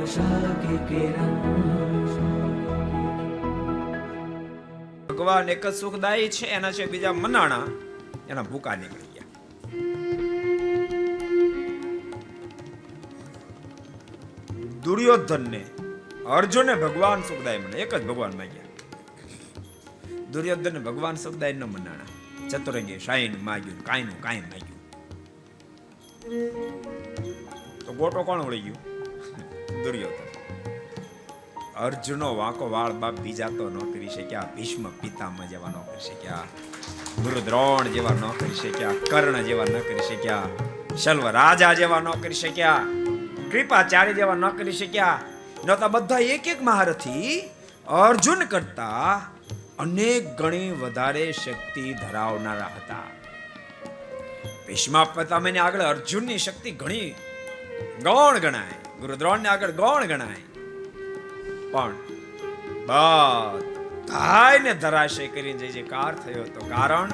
आशा की किरण। ભગવાન એક જ સુખદાયી છે, એના છે બીજા મનાણા, એના ભૂકા નીકળી ગયા. દુર્યોધનને અર્જુને ભગવાન સુખદાય મને એક જ ભગવાન માંગ્યા. દુર્યોધનને ભગવાન સુખદાય ન મનાણા, ચતુરંગી શાહીન માગ્યું, કાંઈનું કાંઈ માગ્યું. તો ગોટો કોણ વળી ગયું? દુર્યોધન. અર્જુનો વાંકો વાળ બાપ બીજા તો ન કરી શક્યા, ભીષ્મ પિતામહ જેવા ન કરી શક્યા, ગુરુ દ્રોણ જેવા ન કરી શક્યા, કર્ણ જેવા ન કરી શક્યા, શલ્વ રાજા જેવા ન કરી શક્યા, કૃપાચાર્ય જેવા ન કરી શક્યા. નતા બધા એક એક મહારથી અર્જુન કરતા અનેક ગણી વધારે શક્તિ ધરાવનારા હતા. ભીષ્મ પિતામહની આગળ અર્જુનની શક્તિ ઘણી ગૌણ ગણાય, ગુરુ દ્રોણને આગળ ગૌણ ગણાય, પણ બધાયને ધરાશય કરીને જે કાર થયો હતો. કારણ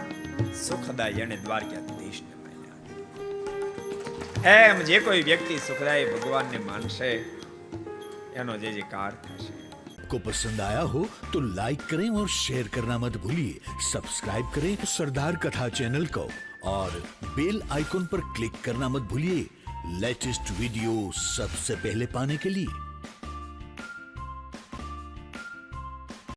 સુખદાય એને દ્વારકાધીશને માન્યા. એમ જે કોઈ વ્યક્તિ સુખદાય ભગવાનને માનશે એનો જે કાર થશે. को पसंद आया हो तो लाइक करें और शेयर करना मत भूलिए. सब्सक्राइब करें सरदार कथा चैनल को और बेल आइकॉन पर क्लिक करना मत भूलिए लेटेस्ट वीडियो सबसे पहले पाने के लिए.